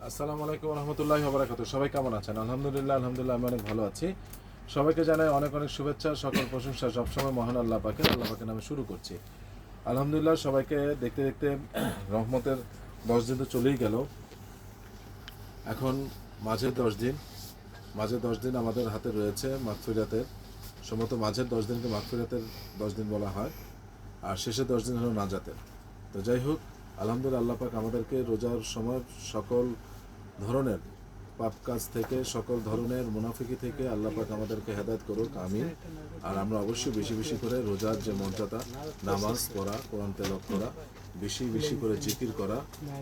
আসসালামু আলাইকুম রহমতুল্লাহি ওয়া বারাকাতুহু। সবাই কেমন আছেন? আলহামদুলিল্লাহ আমি অনেক ভালো আছি। সবাইকে জানাই অনেক অনেক শুভেচ্ছা, সকল প্রশংসা সবসময় মহান আল্লাহ পাকের নামে শুরু করছি। আলহামদুলিল্লাহ, সবাইকে দেখতে দেখতে রহমতের 10 দিন তো চলেই গেল। এখন মাঝের 10 দিন, আমাদের হাতে রয়েছে মাগফিরাতের। সম্ভবত মাঝের 10 দিনকে মাগফিরাতের 10 দিন বলা হয়, আর শেষের 10 দিন হলো নাজাতের। তো যাই হোক, আলহামদুলিল্লাহ আল্লাহ পাক আমাদেরকে রোজার সময় সকল ধরনের পাপ কাজ থেকে, সকল ধরনের মুনাফিকি থেকে আল্লাহ পাক আমাদেরকে হেদায়েত করুক, আমিন। আর আমরা অবশ্যই বেশি বেশি করে রোজার যে মর্যাদা, নামাজ পড়া, কোরআন তেলাওয়াত করা, বেশি বেশি করে জিকির করা।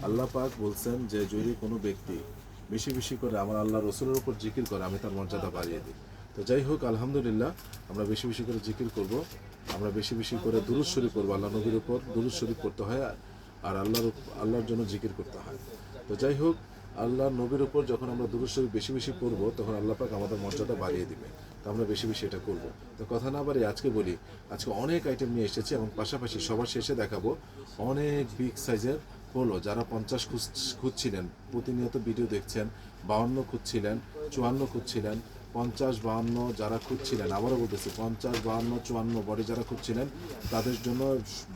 আল্লাহ পাক বলছেন যে যদি কোনো ব্যক্তি বেশি বেশি করে আমার আল্লাহ রসুলের উপর জিকির করে, আমি তার মর্যাদা বাড়িয়ে দিই। তো যাই হোক, আলহামদুলিল্লাহ আমরা বেশি বেশি করে জিকির করব, আমরা বেশি বেশি করে দুরূদ শরীফ পড়বো। আল্লাহ নবীর উপর দুরূদ শরীফ পড়তে হয়, আর আল্লাহর জন্য জিকির করতে হয়। তো যাই হোক, আল্লাহর নবীর উপর যখন আমরা দুরূদ শরীফ বেশি বেশি পড়ব, তখন আল্লাহ পাক আমাদের মর্যাদা বাড়িয়ে দিবে। তো আমরা বেশি বেশি এটা করব। তো কথা না বাড়িয়ে আজকে বলি, আজকে অনেক আইটেম নিয়ে এসেছি, এবং পাশাপাশি সবার শেষে দেখাবো অনেক বিগ সাইজের পোলো। যারা 50 খুঁজছিলেন, প্রতিনিয়ত ভিডিও দেখছেন, 52 খুঁজছিলেন, 54 খুঁজছিলেন, 50, 52 যারা খুঁজছিলেন, আবারও বলতেছি 50, 52, 54 বডি যারা খুঁজছিলেন, তাদের জন্য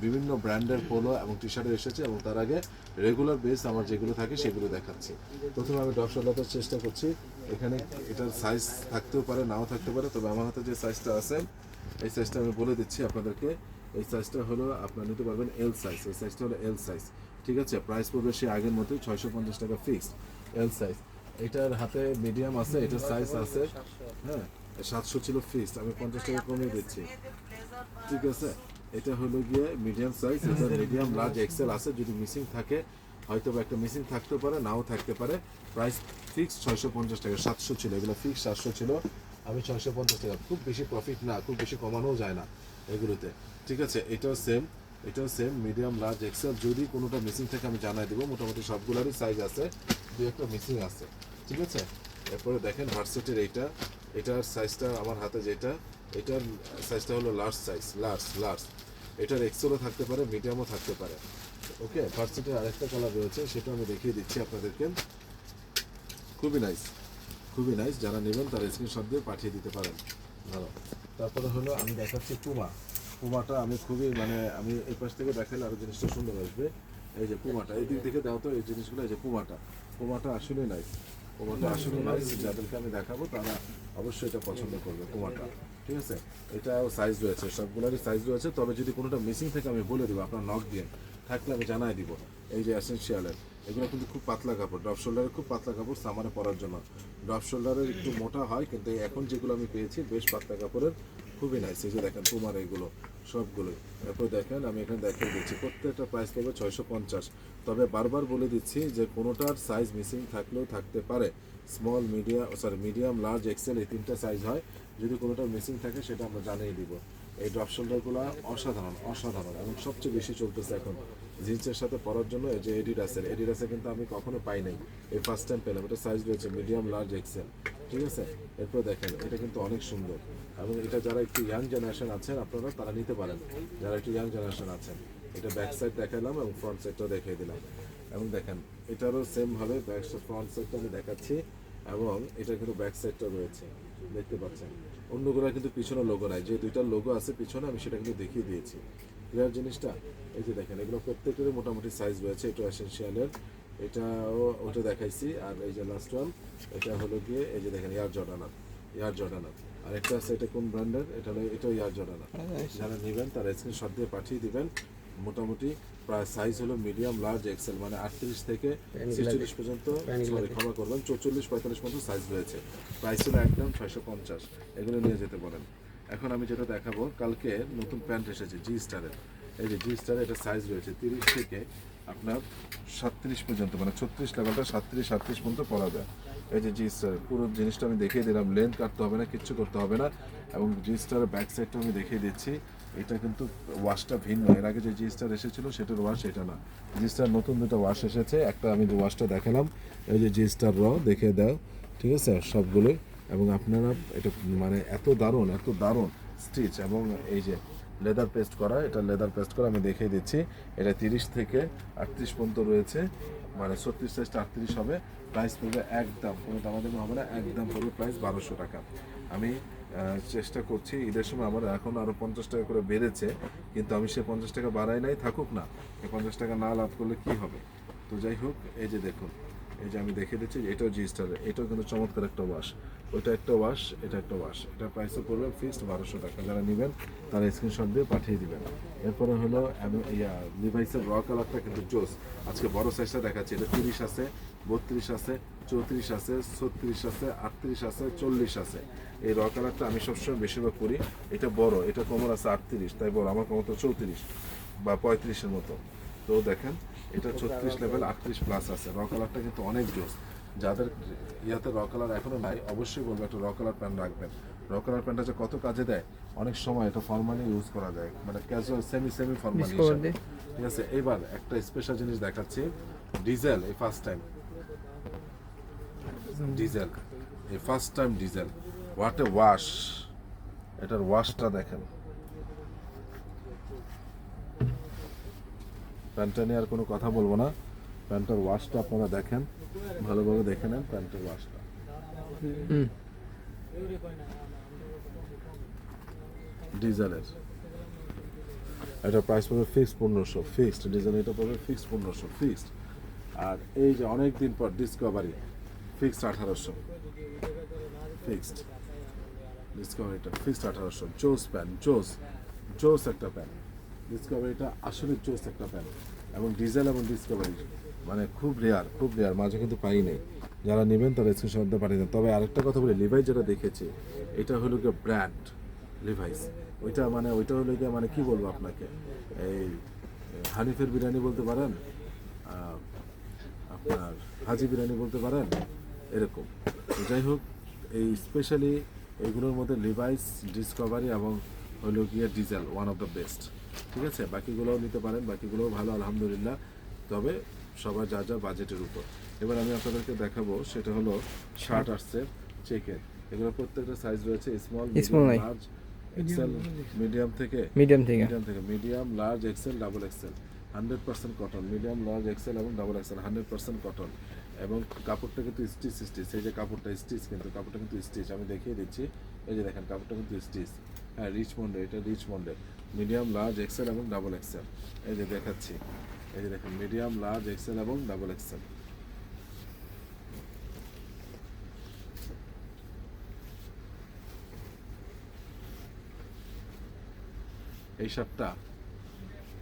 বিভিন্ন ব্র্যান্ডের পোলো এবং টি শার্ট এসেছে। এবং তার আগে রেগুলার বেস আমার যেগুলো থাকে সেগুলো দেখাচ্ছি। প্রথমে আমি ড্রপ শোল্ডারটার চেষ্টা করছি। এখানে এটার সাইজ থাকতেও পারে, নাও থাকতে পারে, তবে আমার হাতে যে সাইজটা আছে এই সাইজটা আমি বলে দিচ্ছি আপনাদেরকে। এই সাইজটা হলো আপনারা নিতে পারবেন এল সাইজ। এই সাইজটা হলো এল সাইজ, ঠিক আছে? প্রাইস পড়বে সে আগের মতোই 650 টাকা ফিক্সড, এল সাইজ। এটার হাতে মিডিয়াম আছে, এটার সাইজ আছে, হ্যাঁ 700 ছিল ফিক্সড, আমি 50 টাকা কমিয়ে দিচ্ছি, ঠিক আছে? এটা হলো গিয়ে মিডিয়াম সাইজ। এটা মিডিয়াম লার্জ এক্সেল আছে, যদি মিসিং থাকে হয়তো বা একটা মিসিং থাকতে পারে, নাও থাকতে পারে। প্রাইস ফিক্স 650 টাকা, 700 ছিল, এগুলো ফিক্স 700 ছিল, আমি 650 টাকা। খুব বেশি প্রফিট না, খুব বেশি কমানোও যায় না এগুলোতে, ঠিক আছে? এটাও সেম মিডিয়াম লার্জ এক্সেল। যদি কোনোটা মিসিং থাকে আমি জানাই দেবো। মোটামুটি সবগুলোরই সাইজ আছে, দু একটা মিসিং আছে, ঠিক আছে? এরপরে দেখেন ভার্সেটের এটার সাইজটা আমার হাতে যেটা, এটার সাইজটা হলো লার্জ সাইজ, লার্জ। এটার এক্সেলও থাকতে পারে, মিডিয়ামও থাকতে পারে। ওকে, ভার্সেটের আরেকটা কালার রয়েছে, সেটা আমি দেখিয়ে দিচ্ছি আপনাদেরকে। খুবই নাইস। যারা নেবেন তারা স্ক্রিনশট দিয়ে পাঠিয়ে দিতে পারেন, ভালো। তারপরে হলো আমি দেখাচ্ছি পুমাটা। আমি আমি এই পাশ থেকে দেখালে আরও জিনিসটা সুন্দর আসবে। এই যে পুমাটা, এই দিক থেকে দাও তো এই জিনিসগুলো। এই যে পুমাটা আসলে নাইস। যাদেরকে আমি দেখাবো তারা অবশ্যই এটা পছন্দ করবে, পুমাটা, ঠিক আছে? এটাও সাইজ রয়েছে, সবগুলোরই সাইজ রয়েছে, তবে যদি কোনোটা মিসিং থেকে আমি বলে দেবো, আপনার নক দিয়ে থাকলে আমি জানাই দিব। এই যে এসেনশিয়ালের এগুলো কিন্তু খুব পাতলা কাপড়, ড্রপ শোল্ডারের খুব পাতলা কাপড়, সামারে পরার জন্য। ড্রপ শোল্ডারের একটু মোটা হয়, কিন্তু এখন যেগুলো আমি পেয়েছি বেশ পাতলা কাপড়ের, খুবই নাইস। এই যে দেখেন পুমার এইগুলো সবগুলোই। এরপর দেখেন আমি এখানে দেখিয়ে দিচ্ছি, প্রত্যেকটা প্রাইস পড়বে 650। তবে বারবার বলে দিচ্ছি যে কোনোটার সাইজ মিসিং থাকলেও থাকতে পারে। মিডিয়াম লার্জ এক্সেল এই 3টা সাইজ হয়। যদি কোনোটা মিসিং থাকে সেটা আমরা জানিয়ে দিব। এই ড্রপ শোল্ডারগুলো অসাধারণ এবং সবচেয়ে বেশি চলতেছে এখন জিন্সের সাথে পরার জন্য। এই যে এডিডাসের কিন্তু আমি কখনো পাই নাই, এই ফার্স্ট টাইম পেলাম। এটা সাইজ রয়েছে মিডিয়াম লার্জ এক্সেল, ঠিক আছে? এরপর দেখেন এটা কিন্তু অনেক সুন্দর, এবং এটা যারা একটু ইয়াং জেনারেশন আছেন আপনারা তারা নিতে পারেন, যারা একটু ইয়াং জেনারেশন আছেন। এটা ব্যাক সাইড দেখালাম এবং ফ্রন্ট সাইডটাও দেখিয়ে দিলাম। এবং দেখেন এটারও সেমভাবে ফ্রন্ট সাইডটা আমি দেখাচ্ছি, এবং এটা কিন্তু ব্যাক সাইডটা রয়েছে, দেখতে পাচ্ছেন। অন্যগুলো কিন্তু পিছনে লোগো নাই, যে দুইটার লোগো আছে পিছনে আমি সেটা কিন্তু দেখিয়ে দিয়েছি, ক্লিয়ার জিনিসটা? এই যে দেখেন এগুলো প্রত্যেকেরই মোটামুটি সাইজ রয়েছে। এটা এসেনশিয়ালের, ওটা দেখাইছি। আর এই যে লাস্ট ওয়ান, এটা হলো গিয়ে এই যে দেখেন এয়ার জর্ডানার। আর একটা আছে, এটা কোন ব্র্যান্ডের? এটাও এয়ার জর্ডানার। যারা নেবেন তারা স্ক্রিনশট দিয়ে পাঠিয়ে দিবেন। মোটামুটি প্রায় সাইজ হলো মিডিয়াম লার্জ এক্সেল, মানে 38 থেকে 46 পর্যন্ত, ক্ষমা করবেন 44-45 পর্যন্ত সাইজ রয়েছে। প্রাইস হলো একদম 650, এগুলো নিয়ে যেতে বলেন। এখন আমি যেটা দেখাবো, কালকে নতুন প্যান্ট এসেছে জি স্টারের। এই যে জি স্টারের এটা সাইজ রয়েছে 30 থেকে আপনার 37 পর্যন্ত, মানে 36 লেভেলটা 37-38 পর্যন্ত পরা যায়। এই যে জি স্টার পুরো জিনিসটা আমি দেখিয়ে দিলাম, লেন্থ কাটতে হবে না, কিচ্ছু করতে হবে না। এবং জি স্টারের ব্যাক সাইডটা আমি দেখিয়ে দিচ্ছি। এটা কিন্তু ওয়াশটা ভিন্ন, এর আগে যে জি স্টার এসেছিল সেটার ওয়াশ এটা না। জি স্টার নতুন দুটো ওয়াশ এসেছে, একটা আমি যে ওয়াশটা দেখালাম, এই যে জি স্টার দেখে দাও, ঠিক আছে সবগুলোই। এবং আপনারা এটা মানে এত দারুণ স্টিচ, এবং এই যে লেদার পেস্ট করা, এটা লেদার পেস্ট করা আমি দেখিয়ে দিচ্ছি। এটা 30 থেকে 38 পর্যন্ত রয়েছে, মানে 36 সাইজটা 38 হবে। প্রাইস পড়বে একদম, কোনো দামাদামি হবে না, একদম পড়বে প্রাইস 1200 টাকা। আমি চেষ্টা করছি, ঈদের সময় আমার এখন আরও 50 টাকা করে বেড়েছে, কিন্তু আমি সে 50 টাকা বাড়াই নাই, থাকুক না, এই 50 টাকা না লাভ করলে কি হবে। তো যাই হোক, এই যে দেখুন, এই যে আমি দেখে দিচ্ছি, এটাও জি স্টারের, এটাও কিন্তু চমৎকার একটা ওয়াশ, ওইটা একটা ওয়াশ, এটা একটা ওয়াশ। এটা প্রাইসও পড়বে ফিক্সড 1200 টাকা। যারা নেবেন তারা স্ক্রিনশট দিয়ে পাঠিয়ে দিবেন। এরপরে হলো লিভাইসের র কালারটা কিন্তু জোস। আজকে বড় সাইজটা দেখাচ্ছি, এটা 30 আছে, 32 আছে, 34 আছে, 36 আছে, 38 আছে, 40 আছে। এই র কালারটা আমি সবসময় বেশিরভাগ করি। এটা বড়, এটা কোমর আছে 38, তাই বড়, আমার কোমর তো 34 বা 35-এর মতো। তো দেখেন, এটা 36 লেভেল, 38 প্লাস আছে। র কালারটা কিন্তু অনেক জোস। যাদের ইয়াতে র কালার এখনো নাই, অবশ্যই বলবো একটা র কালার প্যান্ট রাখবেন। র কালার প্যান্টটা যে কত কাজে দেয়, অনেক সময় এটা ফর্মালি ইউজ করা যায়, মানে ক্যাজুয়াল সেমি ফর্মালি হিসেবে। ঠিক আছে, এবার একটা স্পেশাল জিনিস দেখাচ্ছি, ডিজেল। এই ফার্স্ট টাইম ডিজেল, এই first time diesel, what a wash. এটার ওয়াশটা দেখেন। প্যান্টটা নিয়ে আর কোনো কথা বলবো না, প্যান্টের ওয়াশটা আপনারা দেখেন, ভালোভাবে দেখে নেন প্যান্টের ওয়াশটা। ডিজেলের এটা প্রাইস পড়বে ফিক্সড 1500, ফিক্সড ডিজেল, এটা পড়বে ফিক্সড 1500 ফিক্সড। আর এই যে অনেক দিন পর ডিসকভারি, ফিক্সড 1800, ফিক্সড ডিসকভারিটা ফিক্সড 1800। জোস প্যান্ট, জোস একটা প্যান্ট। ডিসকভারিটা আসলে জোস একটা প্যান্ট, এবং ডিজেল এবং ডিসকভারি মানে খুব রেয়ার, মাঝে কিন্তু পাই নেই। যারা নেবেন তারা স্ক্রিনশট দিয়ে পাঠিয়ে দেন। তবে আরেকটা কথা বলি, লিভাইস যেটা দেখেছি, এটা হলো গিয়ে ব্র্যান্ড লিভাইস। ওইটা হলো গিয়ে, মানে কি বলবো আপনাকে, এই হানিফের বিরিয়ানি বলতে পারেন, আপনার হাজি বিরিয়ানি বলতে পারেন, এরকম। তো যাই হোক, এই স্পেশালি এগুলোর মধ্যে লিভাইস, ডিসকভারি এবং হলো গিয়ে diesel one of the best. ঠিক আছে, বাকিগুলোও নিতে পারেন, বাকিগুলোও ভালো আলহামদুলিল্লাহ, তবে সবার যা যা বাজেটের উপর। এবার আমি আপনাদেরকে দেখাবো, সেটা হলো শার্ট আসছে চেকের। এগুলো প্রত্যেকটা সাইজ রয়েছে, small, medium, large, XL, medium, large, XL, double XL. 100% cotton, medium, large, XL এবং ডাবল এক্সেল 100% কটন। এবং কাপড়টা কিন্তু স্টিচ, এই যে কাপড়টা স্টিচ, কিন্তু কাপড়টা কিন্তু স্টিচ, আমি দেখিয়ে দিচ্ছি। এই যে দেখেন, কাপড়টা কিন্তু স্টিচ। হ্যাঁ, রিচমন্ডে, এটা রিচমন্ডে, মিডিয়াম, লার্জ, এক্সেল এবং ডাবল এক্সেল। এই যে দেখাচ্ছি, এই যে দেখেন, মিডিয়াম, লার্জ, এক্সেল এবং ডাবল এক্সেল। এই শার্টটা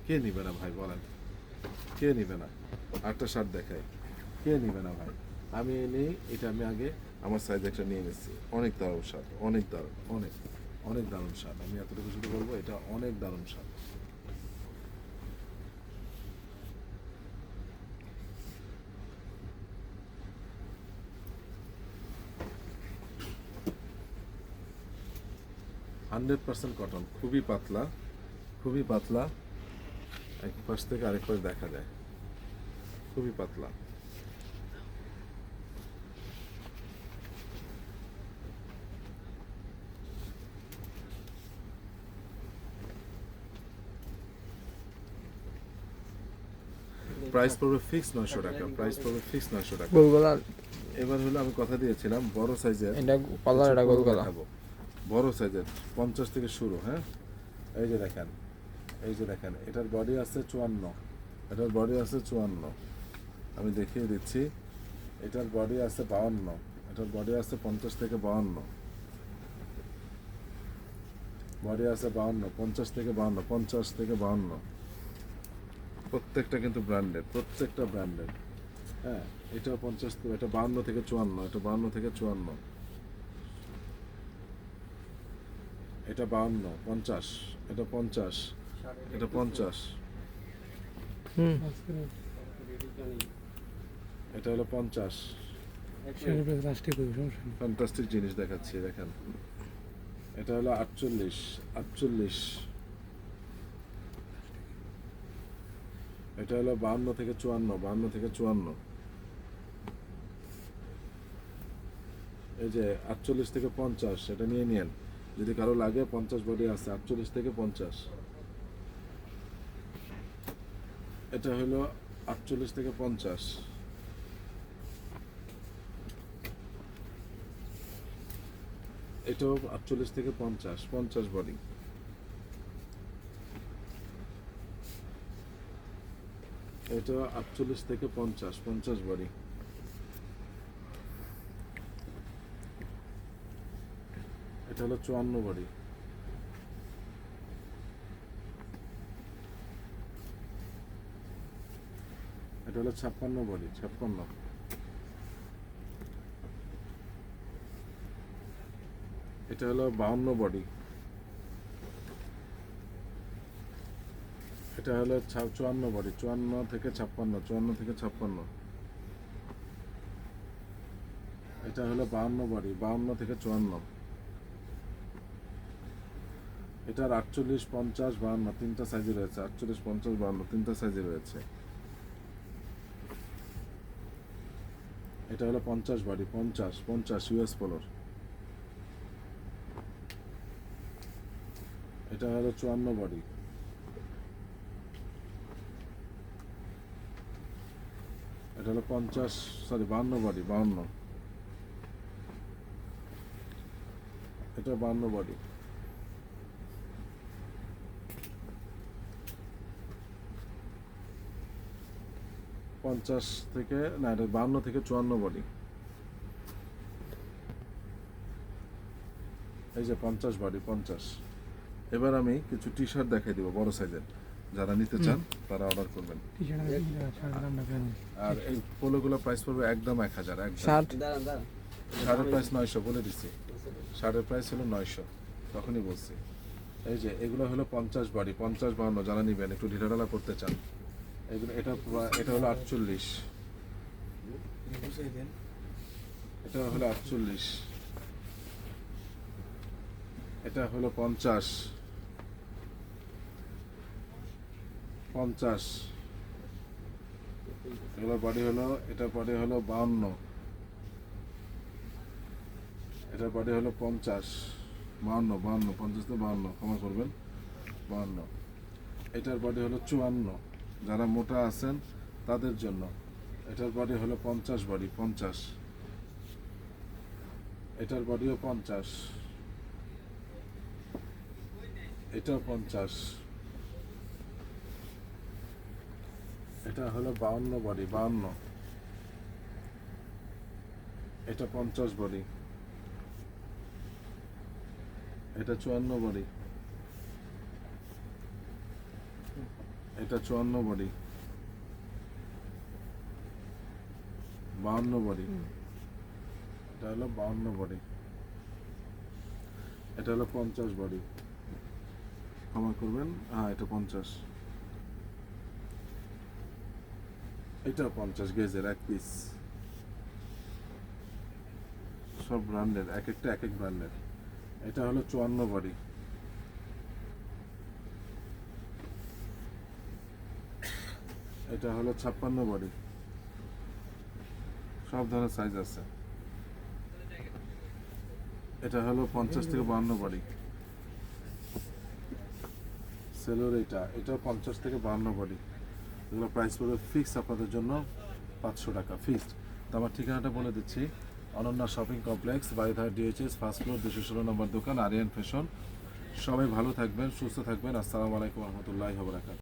কে নিবে না ভাই, বলেন, কে নিবে না? আরেকটা শার্ট দেখাই, কে নিবে না ভাই? আমি নেই, এটা আমি আগে আমার সাইজ একটা নিয়ে নিচ্ছি। অনেক দারুণ শার্ট, অনেক দারুণ, অনেক দারুণ শার্ট। আমি এতটুকু শুধু বলবো, এটা অনেক দারুণ শার্ট। হান্ড্রেড পার্সেন্ট কটন, খুবই পাতলা, এক পাশ থেকে আরেক পাশ দেখা যায়, খুবই পাতলা। প্রাইস পড়বে ফিক্স 900 টাকা, প্রাইস পড়বে ফিক্স 900 টাকা। এবার হলো, আমি কথা দিয়েছিলাম বড় সাইজের, বড় সাইজের 50 থেকে শুরু। হ্যাঁ, এই যে দেখেন, এটার বডি আছে 54, আমি দেখিয়ে দিচ্ছি। এটার বডি আছে 52, এটার বডি আছে 50 থেকে 52, বডি আছে 52, 50 থেকে 52, প্রত্যেকটা কিন্তু ব্র্যান্ডেড, প্রত্যেকটা ব্র্যান্ডেড। হ্যাঁ, এটাও 50, এটা 52 থেকে 54, এটা 52 থেকে 54, এটা 52, 50, এটা 50, এটা 50, এটা হলো 50। ফ্যান্টাস্টিক জিনিস দেখাচ্ছি, দেখেন। এটা হলো 48, এটা হলো 52 থেকে 54, এই যে 48 থেকে 50, এটা নিয়ে নিন যদি কারো লাগে। 50 বডি আছে, 48 থেকে 50। এটা হলো 48 থেকে 50। এটাও 48 থেকে 50, 50 বডি। এটা 48 থেকে 50, 50 বডি। এটা হলো 54 বডি। এটা হলো 56 বডি, 56। এটা হলো 52 বডি। এটা হলো 54 বডি, 54 থেকে 56, 54 থেকে 56। এটা হলো 52 বডি, 52 থেকে 54। এটার 48, 50, 52 তিনটা সাইজে রয়েছে। 48, 50, 52 তিনটা সাইজে রয়েছে। এটা হলো 50 বডি, 50, 50 ইউএস পোলোর। এটা হলো 54 বডি। এটা হলো 50, সরি 52 বডি, 52। এটা 52 বডি। পঞ্চাশ থেকে না, এটা 52 থেকে 54 বডি। এই যে 50 বডি, 50। এবার আমি কিছু টি শার্ট দেখাই দিব বড় সাইজের, যারা নিতে চান তারা অর্ডার করবেন। আর এই পোলোগুলো প্রাইস পড়বে একদম 1000, একদম। শার্টের প্রাইস 900 বলে দিচ্ছি। শার্টের প্রাইস হলো 900, তখনই বলছি। এই যে এগুলো হলো 50 বডি, 50, 52 যারা নিবেন, একটু ঢিলাঢালা করতে চান। এগুলো এটা হলো 48। এটা হলো 48। এটা হলো 50, 50। এগুলোর বডি হলো, এটার বডি হলো 52। এটার বডি হলো 50, 52, 52, 50 থেকে 52, ক্ষমা করবেন, 52। এটার বডি হলো 54, যারা মোটা আছেন তাদের জন্য। এটার বডি হলো 50 বডি, 50। এটার বডিও 50। এটাও 50। এটা হলো 52 বডি, 52। এটা 50 বডি। এটা 54 বডি। এটা 54 বডি, 52 বডি। এটা হলো 52 বডি। এটা হলো 50 বডি, ক্ষমা করবেন, হ্যাঁ এটা 50। এটা 50 গেজের এক পিস, সব ব্র্যান্ডের, এক একটা এক এক ব্র্যান্ডের। এটা হলো 54 বডি। এটা হলো 56 বডি, সব ধরনের সাইজ আছে। এটা হলো 50 থেকে 52 বডি। সেলোর এটাও 50 থেকে 52 বডি। এগুলো প্রাইস পড়বে ফিক্স আপনাদের জন্য 500 টাকা ফিক্সড। তো আমার ঠিকানাটা বলে দিচ্ছি, Ananya shopping complex, Baridhara DHS, first floor, 216 number দোকান, আরিয়ান ফ্যাশন। সবাই ভালো থাকবেন, সুস্থ থাকবেন। আসসালামু আলাইকুম রহমতুল্লাহি ওয়া বারাকাতুহু।